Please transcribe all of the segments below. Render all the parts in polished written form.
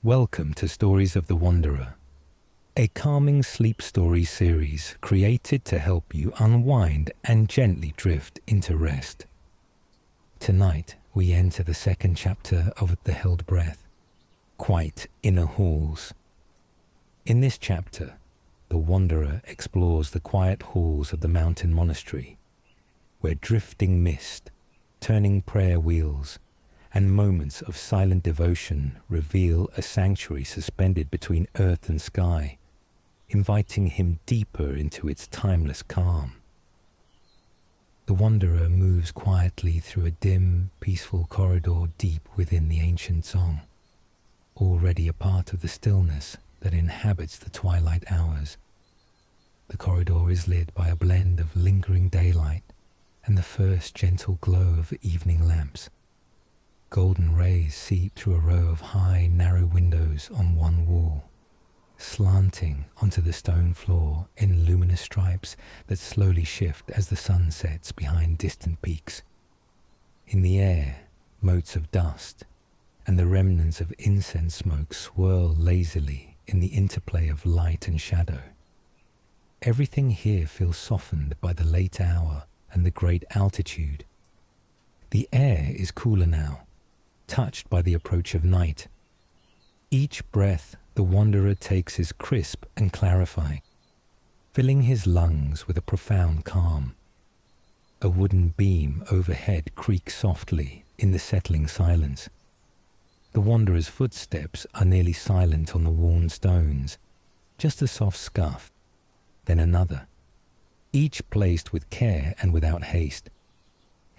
Welcome to Stories of the Wanderer, a calming sleep story series created to help you unwind and gently drift into rest. Tonight, we enter the second chapter of The Held Breath, Quiet Inner Halls. In this chapter, the Wanderer explores the quiet halls of the mountain monastery, where drifting mist, turning prayer wheels, and moments of silent devotion reveal a sanctuary suspended between earth and sky, inviting him deeper into its timeless calm. The wanderer moves quietly through a dim, peaceful corridor deep within the ancient Dzong, already a part of the stillness that inhabits the twilight hours. The corridor is lit by a blend of lingering daylight and the first gentle glow of evening lamps. Golden rays seep through a row of high, narrow windows on one wall, slanting onto the stone floor in luminous stripes that slowly shift as the sun sets behind distant peaks. In the air, motes of dust and the remnants of incense smoke swirl lazily in the interplay of light and shadow. Everything here feels softened by the late hour and the great altitude. The air is cooler now, touched by the approach of night. Each breath the wanderer takes is crisp and clarifying, filling his lungs with a profound calm. A wooden beam overhead creaks softly in the settling silence. The wanderer's footsteps are nearly silent on the worn stones, just a soft scuff, then another, each placed with care and without haste.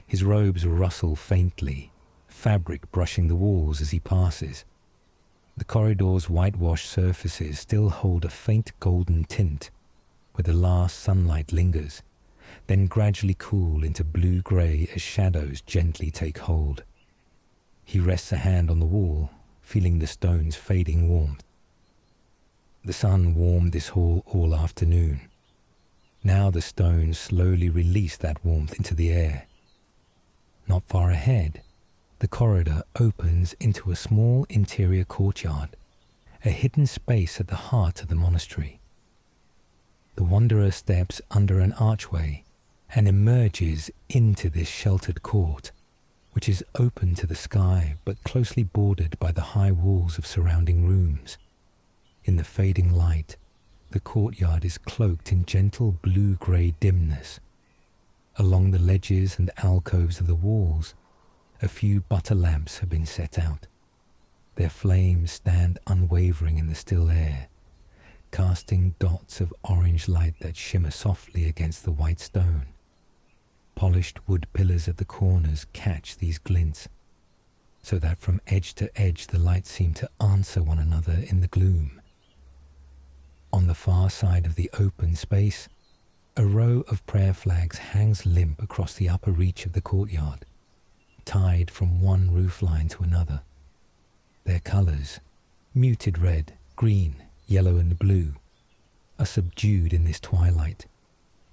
His robes rustle faintly, fabric brushing the walls as he passes. The corridor's whitewashed surfaces still hold a faint golden tint where the last sunlight lingers, then gradually cool into blue-grey as shadows gently take hold. He rests a hand on the wall, feeling the stone's fading warmth. The sun warmed this hall all afternoon. Now the stones slowly release that warmth into the air. Not far ahead, the corridor opens into a small interior courtyard, a hidden space at the heart of the monastery. The wanderer steps under an archway and emerges into this sheltered court, which is open to the sky but closely bordered by the high walls of surrounding rooms. In the fading light, the courtyard is cloaked in gentle blue-grey dimness. Along the ledges and alcoves of the walls, a few butter lamps have been set out. Their flames stand unwavering in the still air, casting dots of orange light that shimmer softly against the white stone. Polished wood pillars at the corners catch these glints, so that from edge to edge the lights seem to answer one another in the gloom. On the far side of the open space, a row of prayer flags hangs limp across the upper reach of the courtyard, tied from one roofline to another. Their colours, muted red, green, yellow and blue, are subdued in this twilight,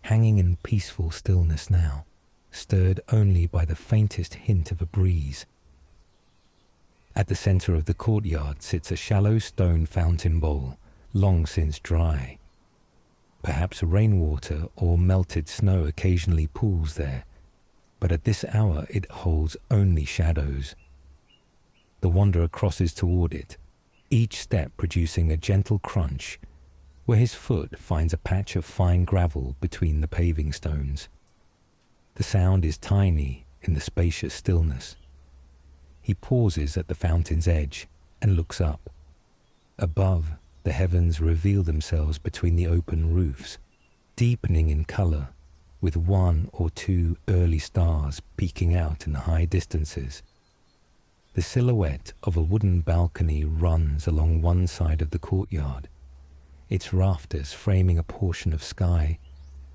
hanging in peaceful stillness now, stirred only by the faintest hint of a breeze. At the centre of the courtyard sits a shallow stone fountain bowl, long since dry. Perhaps rainwater or melted snow occasionally pools there, but at this hour it holds only shadows. The wanderer crosses toward it, each step producing a gentle crunch, where his foot finds a patch of fine gravel between the paving stones. The sound is tiny in the spacious stillness. He pauses at the fountain's edge and looks up. Above, the heavens reveal themselves between the open roofs, deepening in colour, with one or two early stars peeking out in the high distances. The silhouette of a wooden balcony runs along one side of the courtyard, its rafters framing a portion of sky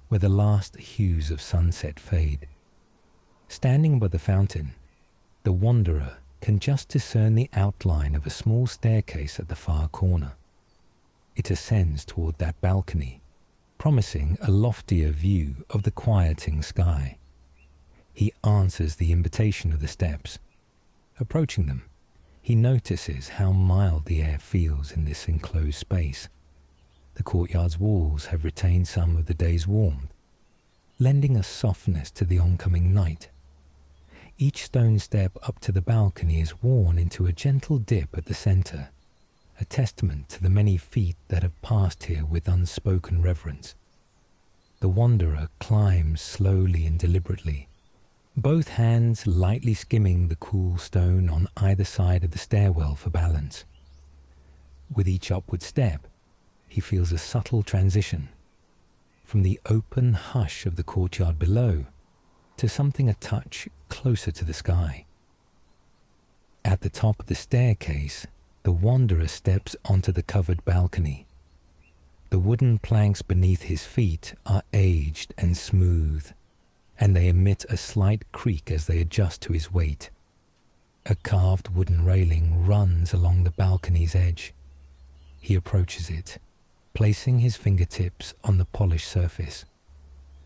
where the last hues of sunset fade. Standing by the fountain, the wanderer can just discern the outline of a small staircase at the far corner. It ascends toward that balcony, promising a loftier view of the quieting sky. He answers the invitation of the steps. Approaching them, He notices how mild the air feels in this enclosed space. The courtyard's walls have retained some of the day's warmth, lending a softness to the oncoming night. Each stone step up to the balcony is worn into a gentle dip at the center, a testament to the many feet that have passed here with unspoken reverence. The wanderer climbs slowly and deliberately, both hands lightly skimming the cool stone on either side of the stairwell for balance. With each upward step, he feels a subtle transition, from the open hush of the courtyard below to something a touch closer to the sky. At the top of the staircase, the wanderer steps onto the covered balcony. The wooden planks beneath his feet are aged and smooth, and they emit a slight creak as they adjust to his weight. A carved wooden railing runs along the balcony's edge. He approaches it, placing his fingertips on the polished surface.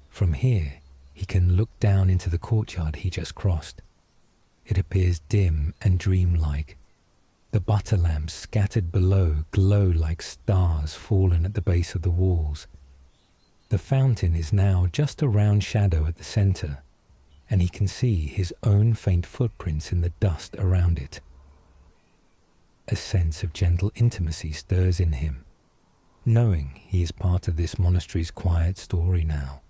From here, he can look down into the courtyard he just crossed. It appears dim and dreamlike. The butter lamps scattered below glow like stars fallen at the base of the walls. The fountain is now just a round shadow at the center, and he can see his own faint footprints in the dust around it. A sense of gentle intimacy stirs in him, knowing he is part of this monastery's quiet story now,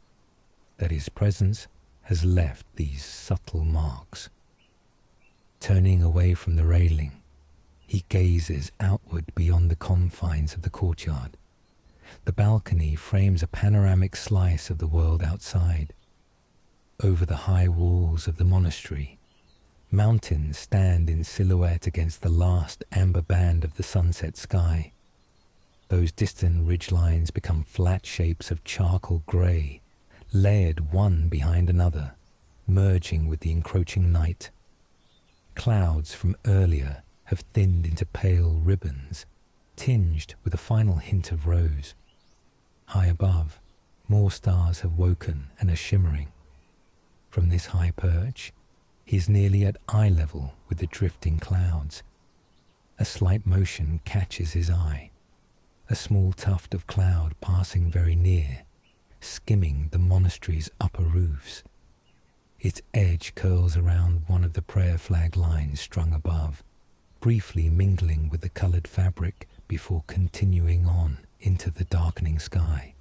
that his presence has left these subtle marks. Turning away from the railing, he gazes outward beyond the confines of the courtyard. The balcony frames a panoramic slice of the world outside. Over the high walls of the monastery, mountains stand in silhouette against the last amber band of the sunset sky. Those distant ridgelines become flat shapes of charcoal grey, layered one behind another, merging with the encroaching night. Clouds from earlier have thinned into pale ribbons, tinged with a final hint of rose. High above, more stars have woken and are shimmering. From this high perch, he is nearly at eye level with the drifting clouds. A slight motion catches his eye, a small tuft of cloud passing very near, skimming the monastery's upper roofs. Its edge curls around one of the prayer flag lines strung above, briefly mingling with the coloured fabric before continuing on into the darkening sky.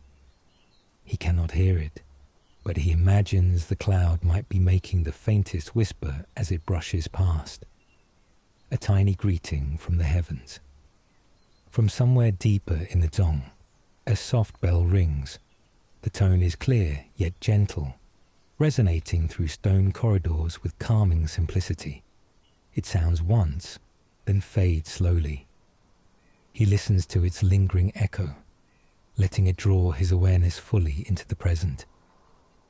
He cannot hear it, but he imagines the cloud might be making the faintest whisper as it brushes past. A tiny greeting from the heavens. From somewhere deeper in the Dzong, a soft bell rings. The tone is clear yet gentle, resonating through stone corridors with calming simplicity. It sounds once, then fades slowly. He listens to its lingering echo, letting it draw his awareness fully into the present.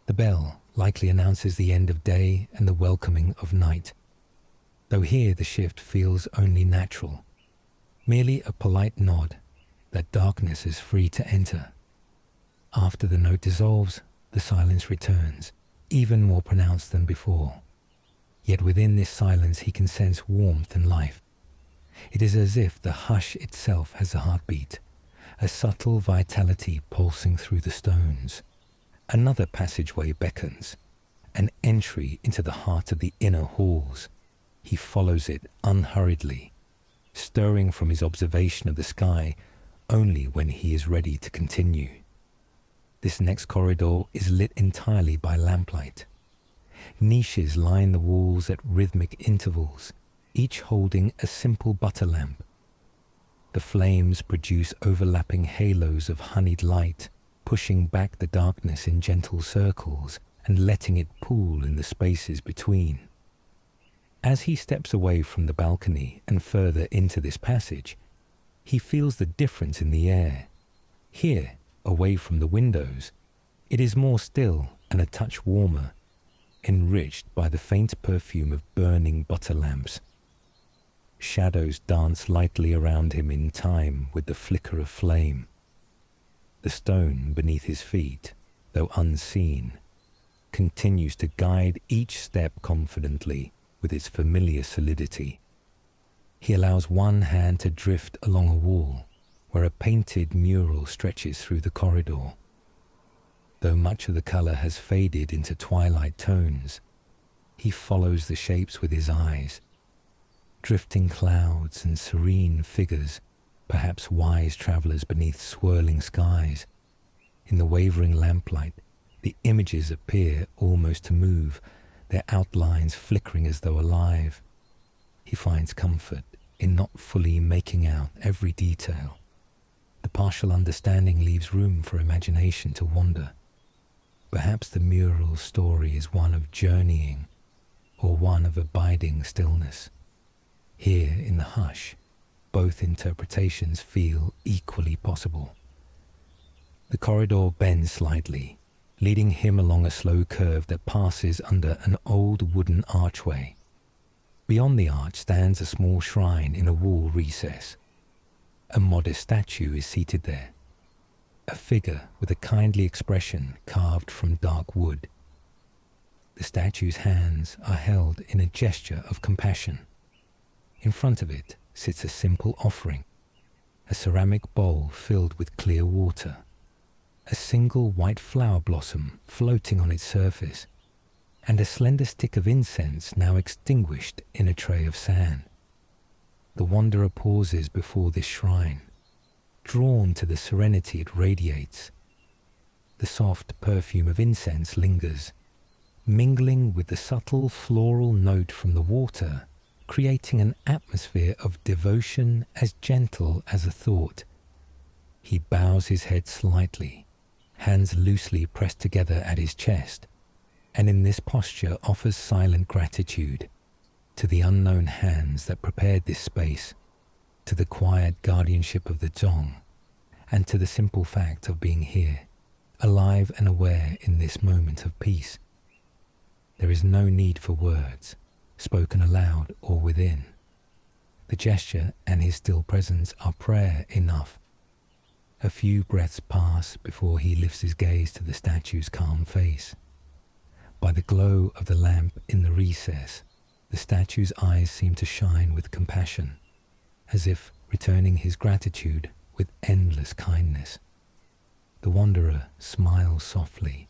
The bell likely announces the end of day and the welcoming of night, though here the shift feels only natural, merely a polite nod that darkness is free to enter. After the note dissolves, the silence returns, even more pronounced than before. Yet within this silence he can sense warmth and life. It is as if the hush itself has a heartbeat, a subtle vitality pulsing through the stones. Another passageway beckons, an entry into the heart of the inner halls. He follows it unhurriedly, stirring from his observation of the sky only when he is ready to continue. This next corridor is lit entirely by lamplight. Niches line the walls at rhythmic intervals, each holding a simple butter lamp. The flames produce overlapping halos of honeyed light, pushing back the darkness in gentle circles and letting it pool in the spaces between. As he steps away from the balcony and further into this passage, he feels the difference in the air. Here, away from the windows, it is more still and a touch warmer, enriched by the faint perfume of burning butter lamps. Shadows dance lightly around him in time with the flicker of flame. The stone beneath his feet, though unseen, continues to guide each step confidently with its familiar solidity. He allows one hand to drift along a wall where a painted mural stretches through the corridor. Though much of the color has faded into twilight tones, he follows the shapes with his eyes. Drifting clouds and serene figures, perhaps wise travelers beneath swirling skies. In the wavering lamplight, the images appear almost to move, their outlines flickering as though alive. He finds comfort in not fully making out every detail. The partial understanding leaves room for imagination to wander. Perhaps the mural's story is one of journeying or one of abiding stillness. Here in the hush, both interpretations feel equally possible. The corridor bends slightly, leading him along a slow curve that passes under an old wooden archway. Beyond the arch stands a small shrine in a wall recess. A modest statue is seated there, a figure with a kindly expression carved from dark wood. The statue's hands are held in a gesture of compassion. In front of it sits a simple offering, a ceramic bowl filled with clear water, a single white flower blossom floating on its surface, and a slender stick of incense now extinguished in a tray of sand. The wanderer pauses before this shrine, drawn to the serenity it radiates. The soft perfume of incense lingers, mingling with the subtle floral note from the water, creating an atmosphere of devotion as gentle as a thought. He bows his head slightly, hands loosely pressed together at his chest, and in this posture offers silent gratitude to the unknown hands that prepared this space, to the quiet guardianship of the Dzong, and to the simple fact of being here, alive and aware in this moment of peace. There is no need for words, spoken aloud or within. The gesture and his still presence are prayer enough. A few breaths pass before he lifts his gaze to the statue's calm face. By the glow of the lamp in the recess, the statue's eyes seem to shine with compassion, as if returning his gratitude with endless kindness. The wanderer smiles softly,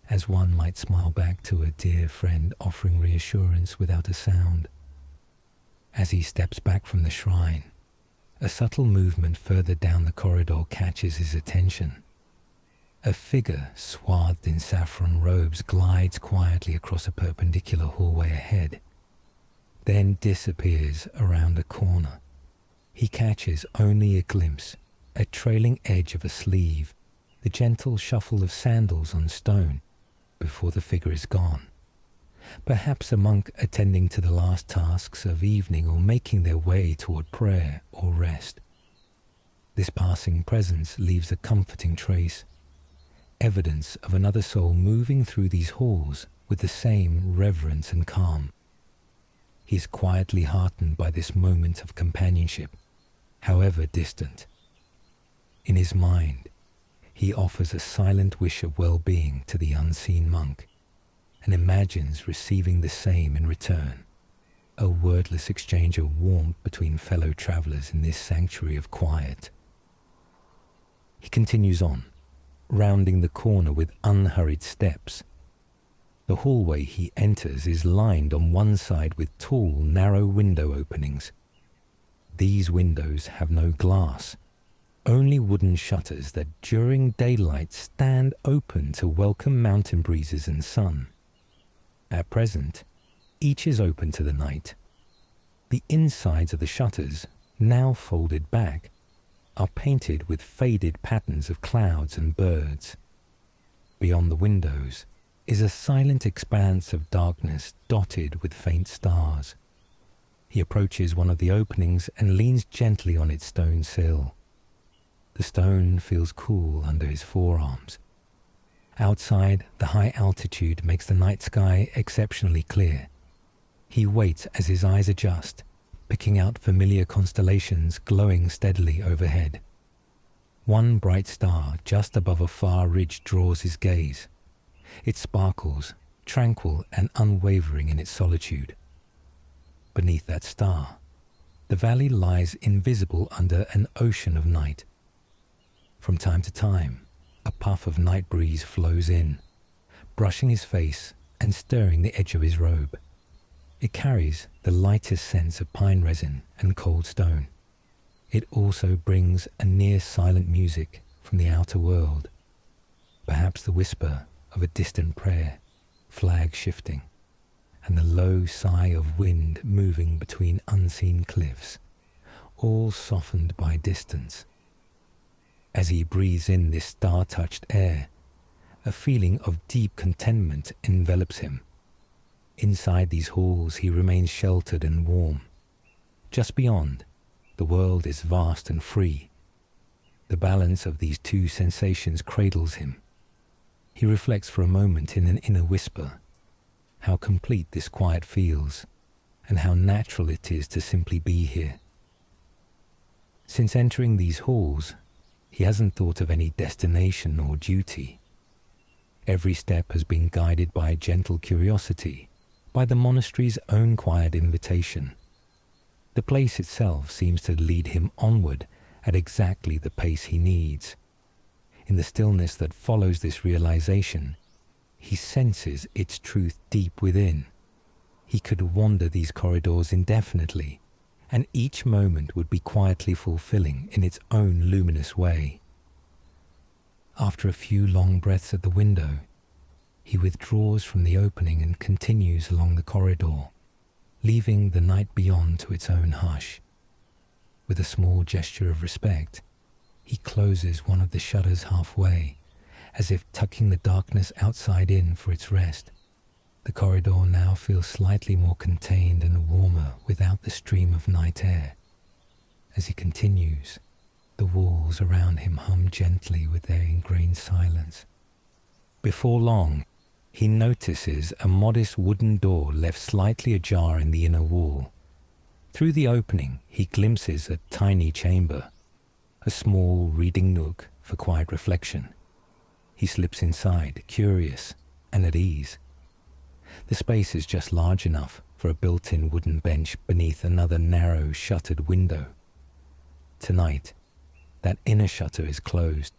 as one might smile back to a dear friend offering reassurance without a sound. As he steps back from the shrine, a subtle movement further down the corridor catches his attention. A figure swathed in saffron robes glides quietly across a perpendicular hallway ahead, then disappears around a corner. He catches only a glimpse, a trailing edge of a sleeve, the gentle shuffle of sandals on stone, before the figure is gone. Perhaps a monk attending to the last tasks of evening or making their way toward prayer or rest. This passing presence leaves a comforting trace, evidence of another soul moving through these halls with the same reverence and calm. He is quietly heartened by this moment of companionship, however distant. In his mind, he offers a silent wish of well-being to the unseen monk, and imagines receiving the same in return, a wordless exchange of warmth between fellow travelers in this sanctuary of quiet. He continues on, rounding the corner with unhurried steps. The hallway he enters is lined on one side with tall, narrow window openings. These windows have no glass, only wooden shutters that during daylight stand open to welcome mountain breezes and sun. At present, each is open to the night. The insides of the shutters, now folded back, are painted with faded patterns of clouds and birds. Beyond the windows is a silent expanse of darkness dotted with faint stars. He approaches one of the openings and leans gently on its stone sill. The stone feels cool under his forearms. Outside, the high altitude makes the night sky exceptionally clear. He waits as his eyes adjust, picking out familiar constellations glowing steadily overhead. One bright star just above a far ridge draws his gaze. It sparkles, tranquil and unwavering in its solitude. Beneath that star, The valley lies invisible under an ocean of night. From time to time, a puff of night breeze flows in, brushing his face and stirring the edge of his robe. It carries the lightest sense of pine resin and cold stone. It also brings a near-silent music from the outer world, perhaps the whisper of a distant prayer, flag shifting, and the low sigh of wind moving between unseen cliffs, all softened by distance. As he breathes in this star-touched air, a feeling of deep contentment envelops him. Inside these halls he remains sheltered and warm. Just beyond, the world is vast and free. The balance of these two sensations cradles him. He reflects for a moment in an inner whisper, how complete this quiet feels, and how natural it is to simply be here. Since entering these halls, he hasn't thought of any destination or duty. Every step has been guided by gentle curiosity, by the monastery's own quiet invitation. The place itself seems to lead him onward at exactly the pace he needs. In the stillness that follows this realization, he senses its truth deep within. He could wander these corridors indefinitely, and each moment would be quietly fulfilling in its own luminous way. After a few long breaths at the window, he withdraws from the opening and continues along the corridor, leaving the night beyond to its own hush. With a small gesture of respect, he closes one of the shutters halfway, as if tucking the darkness outside in for its rest. The corridor now feels slightly more contained and warmer without the stream of night air. As he continues, the walls around him hum gently with their ingrained silence. Before long, he notices a modest wooden door left slightly ajar in the inner wall. Through the opening, he glimpses a tiny chamber, a small reading nook for quiet reflection. He slips inside, curious and at ease. The space is just large enough for a built-in wooden bench beneath another narrow shuttered window. Tonight, that inner shutter is closed,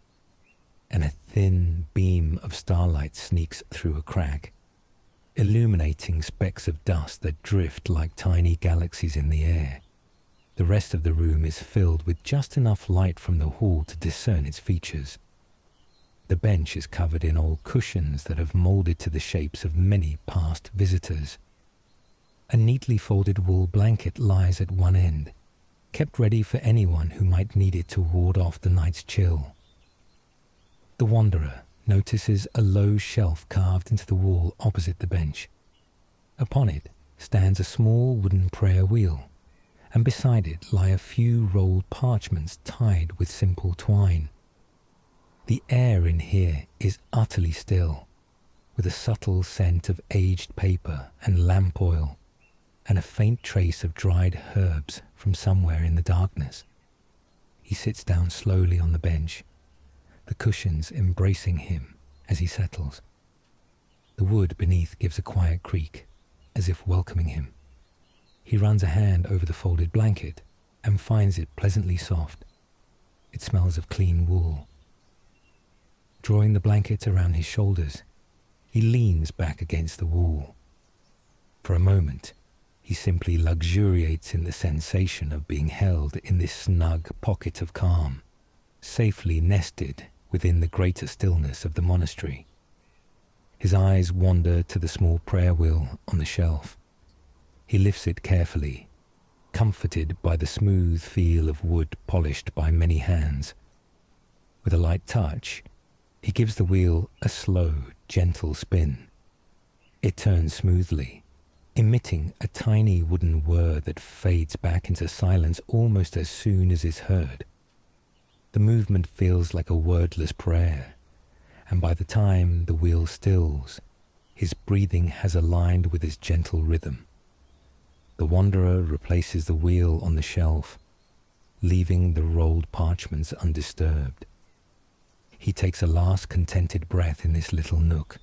and a thin beam of starlight sneaks through a crack, illuminating specks of dust that drift like tiny galaxies in the air. The rest of the room is filled with just enough light from the hall to discern its features. The bench is covered in old cushions that have molded to the shapes of many past visitors. A neatly folded wool blanket lies at one end, kept ready for anyone who might need it to ward off the night's chill. The wanderer notices a low shelf carved into the wall opposite the bench. Upon it stands a small wooden prayer wheel, and beside it lie a few rolled parchments tied with simple twine. The air in here is utterly still, with a subtle scent of aged paper and lamp oil, and a faint trace of dried herbs from somewhere in the darkness. He sits down slowly on the bench, the cushions embracing him as he settles. The wood beneath gives a quiet creak, as if welcoming him. He runs a hand over the folded blanket and finds it pleasantly soft. It smells of clean wool. Drawing the blanket around his shoulders, he leans back against the wall. For a moment, he simply luxuriates in the sensation of being held in this snug pocket of calm, safely nested within the greater stillness of the monastery. His eyes wander to the small prayer wheel on the shelf. He lifts it carefully, comforted by the smooth feel of wood polished by many hands. With a light touch, he gives the wheel a slow, gentle spin. It turns smoothly, emitting a tiny wooden whir that fades back into silence almost as soon as it's heard. The movement feels like a wordless prayer, and by the time the wheel stills, his breathing has aligned with its gentle rhythm. The wanderer replaces the wheel on the shelf, leaving the rolled parchments undisturbed. He takes a last contented breath in this little nook,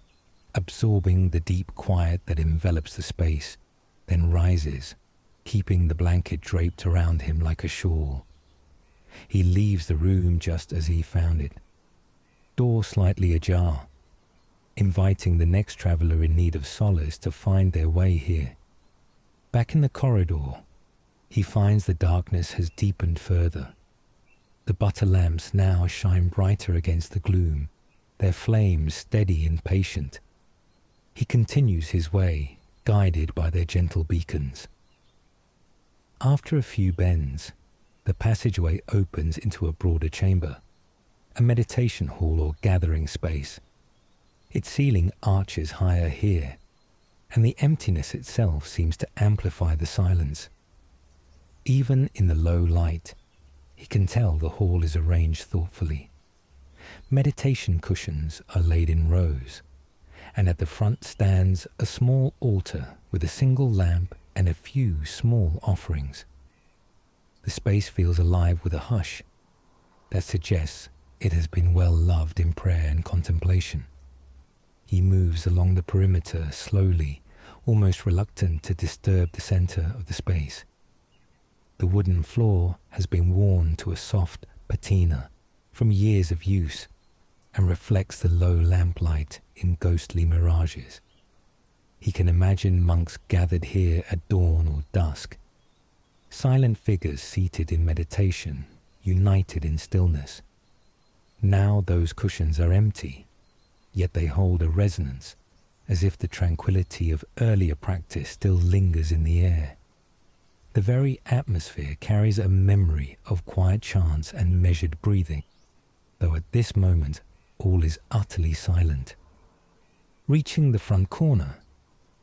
absorbing the deep quiet that envelops the space, then rises, keeping the blanket draped around him like a shawl. He leaves the room just as he found it, door slightly ajar, inviting the next traveller in need of solace to find their way here. Back in the corridor, he finds the darkness has deepened further. The butter lamps now shine brighter against the gloom, their flames steady and patient. He continues his way, guided by their gentle beacons. After a few bends, the passageway opens into a broader chamber, a meditation hall or gathering space. Its ceiling arches higher here, and the emptiness itself seems to amplify the silence. Even in the low light, he can tell the hall is arranged thoughtfully. Meditation cushions are laid in rows, and at the front stands a small altar with a single lamp and a few small offerings. The space feels alive with a hush that suggests it has been well loved in prayer and contemplation. He moves along the perimeter slowly, almost reluctant to disturb the center of the space. The wooden floor has been worn to a soft patina from years of use and reflects the low lamplight in ghostly mirages. He can imagine monks gathered here at dawn or dusk, silent figures seated in meditation, united in stillness. Now those cushions are empty, yet they hold a resonance, as if the tranquility of earlier practice still lingers in the air. The very atmosphere carries a memory of quiet chants and measured breathing, though at this moment all is utterly silent. Reaching the front corner,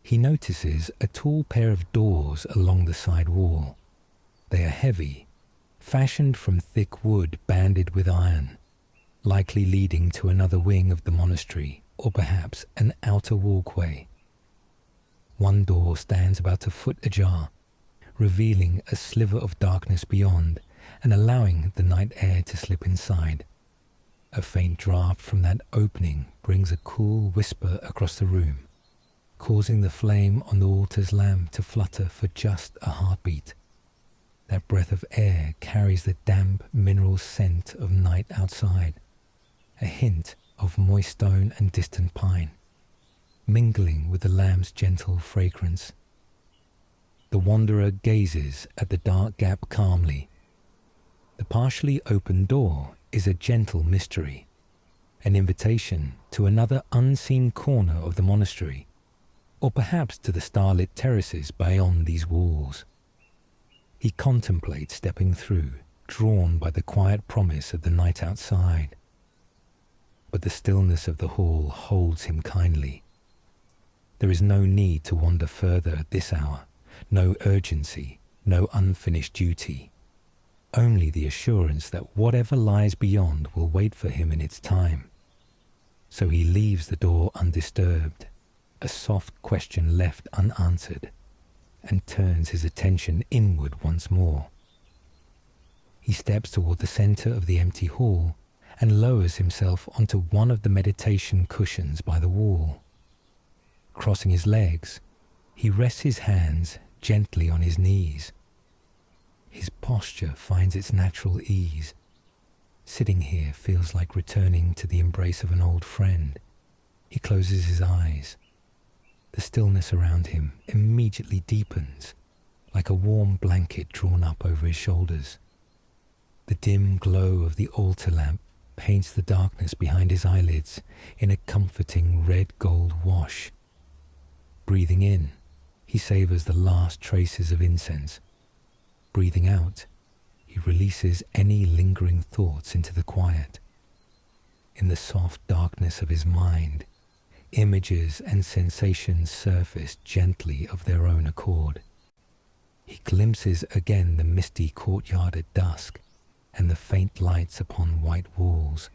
he notices a tall pair of doors along the side wall. They are heavy, fashioned from thick wood banded with iron, likely leading to another wing of the monastery, or perhaps an outer walkway. One door stands about a foot ajar, revealing a sliver of darkness beyond and allowing the night air to slip inside. A faint draft from that opening brings a cool whisper across the room, causing the flame on the altar's lamp to flutter for just a heartbeat. That breath of air carries the damp mineral scent of night outside, a hint of moist stone and distant pine, mingling with the lamp's gentle fragrance. The wanderer gazes at the dark gap calmly. The partially open door is a gentle mystery, an invitation to another unseen corner of the monastery, or perhaps to the starlit terraces beyond these walls. He contemplates stepping through, drawn by the quiet promise of the night outside. But the stillness of the hall holds him kindly. There is no need to wander further at this hour, no urgency, no unfinished duty. Only the assurance that whatever lies beyond will wait for him in its time. So he leaves the door undisturbed, a soft question left unanswered, and turns his attention inward once more. He steps toward the center of the empty hall and lowers himself onto one of the meditation cushions by the wall. Crossing his legs, he rests his hands gently on his knees. His posture finds its natural ease. Sitting here feels like returning to the embrace of an old friend. He closes his eyes. The stillness around him immediately deepens, like a warm blanket drawn up over his shoulders. The dim glow of the altar lamp paints the darkness behind his eyelids in a comforting red-gold wash. Breathing in, he savors the last traces of incense. Breathing out, he releases any lingering thoughts into the quiet. In the soft darkness of his mind, images and sensations surface gently of their own accord. He glimpses again the misty courtyard at dusk and the faint lights upon white walls.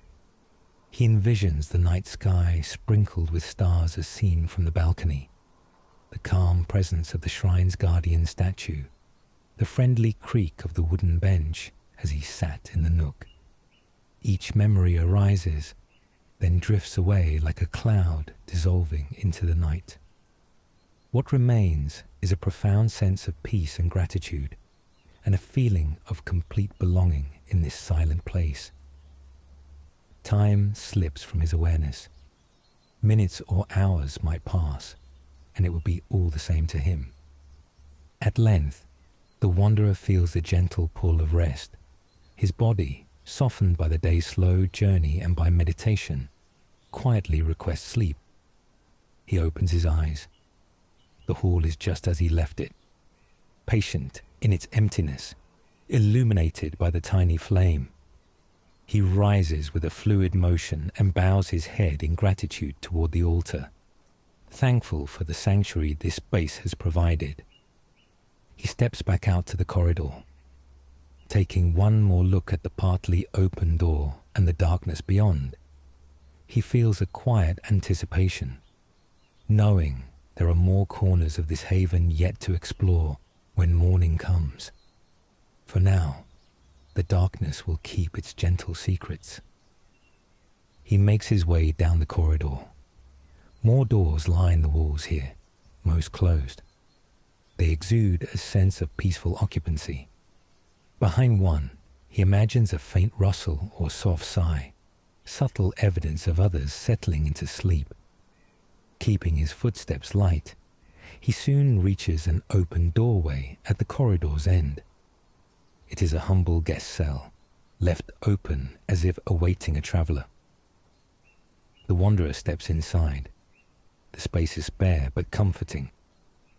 He envisions the night sky sprinkled with stars as seen from the balcony, the calm presence of the shrine's guardian statue, the friendly creak of the wooden bench as he sat in the nook. Each memory arises, then drifts away like a cloud dissolving into the night. What remains is a profound sense of peace and gratitude, and a feeling of complete belonging in this silent place. Time slips from his awareness. Minutes or hours might pass, and it would be all the same to him. At length, the wanderer feels the gentle pull of rest. His body, softened by the day's slow journey and by meditation, quietly requests sleep. He opens his eyes. The hall is just as he left it, patient in its emptiness, illuminated by the tiny flame. He rises with a fluid motion and bows his head in gratitude toward the altar, thankful for the sanctuary this space has provided. He steps back out to the corridor, taking one more look at the partly open door and the darkness beyond. He feels a quiet anticipation, knowing there are more corners of this haven yet to explore when morning comes. For now, the darkness will keep its gentle secrets. He makes his way down the corridor. More doors line the walls here, most closed. They exude a sense of peaceful occupancy. Behind one, he imagines a faint rustle or soft sigh, subtle evidence of others settling into sleep. Keeping his footsteps light, he soon reaches an open doorway at the corridor's end. It is a humble guest cell, left open as if awaiting a traveller. The wanderer steps inside. The space is spare but comforting.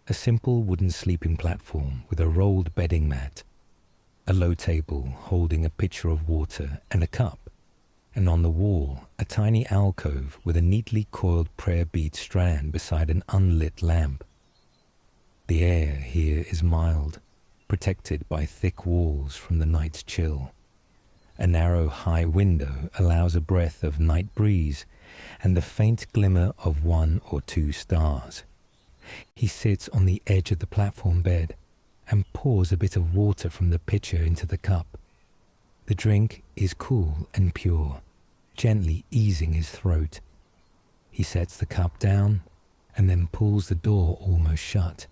A simple wooden sleeping platform with a rolled bedding mat, a low table holding a pitcher of water and a cup, and on the wall a tiny alcove with a neatly coiled prayer bead strand beside an unlit lamp. The air here is mild, protected by thick walls from the night's chill. A narrow high window allows a breath of night breeze and the faint glimmer of 1 or 2 stars. He sits on the edge of the platform bed and pours a bit of water from the pitcher into the cup. The drink is cool and pure, gently easing his throat. He sets the cup down and then pulls the door almost shut,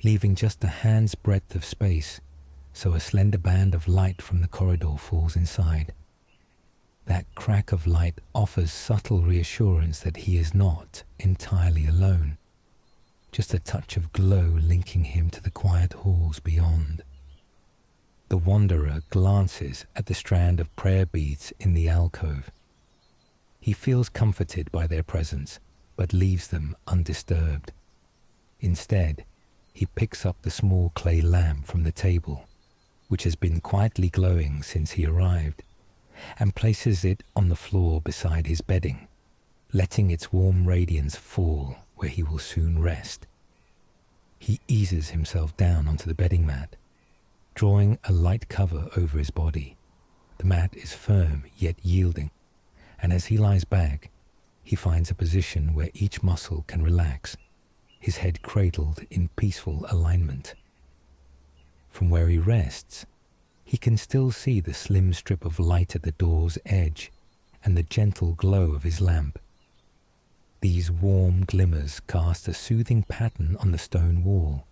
leaving just a hand's breadth of space, so a slender band of light from the corridor falls inside. That crack of light offers subtle reassurance that he is not entirely alone, just a touch of glow linking him to the quiet halls beyond. The wanderer glances at the strand of prayer beads in the alcove. He feels comforted by their presence, but leaves them undisturbed. Instead, he picks up the small clay lamp from the table, which has been quietly glowing since he arrived, and places it on the floor beside his bedding, letting its warm radiance fall where he will soon rest. He eases himself down onto the bedding mat, drawing a light cover over his body. The mat is firm yet yielding, and as he lies back, he finds a position where each muscle can relax, his head cradled in peaceful alignment. From where he rests, he can still see the slim strip of light at the door's edge and the gentle glow of his lamp. These warm glimmers cast a soothing pattern on the stone wall,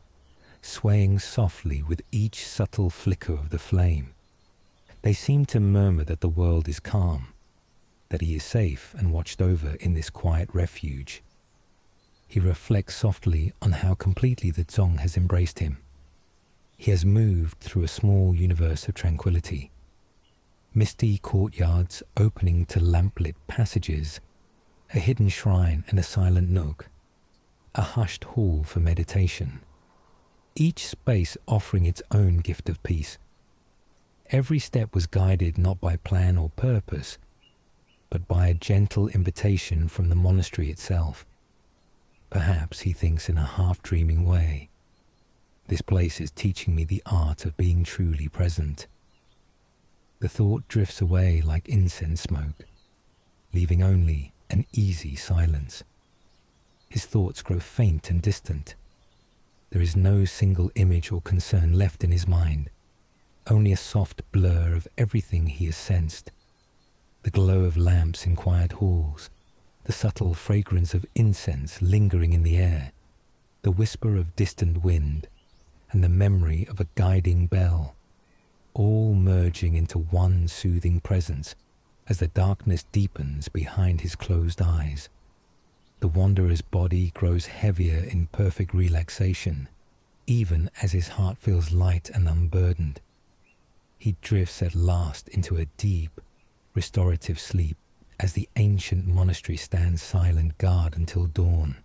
swaying softly with each subtle flicker of the flame. They seem to murmur that the world is calm, that he is safe and watched over in this quiet refuge. He reflects softly on how completely the Dzong has embraced him. He has moved through a small universe of tranquility. Misty courtyards opening to lamplit passages, a hidden shrine and a silent nook, a hushed hall for meditation, each space offering its own gift of peace. Every step was guided not by plan or purpose, but by a gentle invitation from the monastery itself. Perhaps he thinks in a half-dreaming way, this place is teaching me the art of being truly present. The thought drifts away like incense smoke, leaving only an easy silence. His thoughts grow faint and distant. There is no single image or concern left in his mind, only a soft blur of everything he has sensed. The glow of lamps in quiet halls, the subtle fragrance of incense lingering in the air, the whisper of distant wind, and the memory of a guiding bell, all merging into one soothing presence as the darkness deepens behind his closed eyes. The wanderer's body grows heavier in perfect relaxation, even as his heart feels light and unburdened. He drifts at last into a deep, restorative sleep as the ancient monastery stands silent guard until dawn.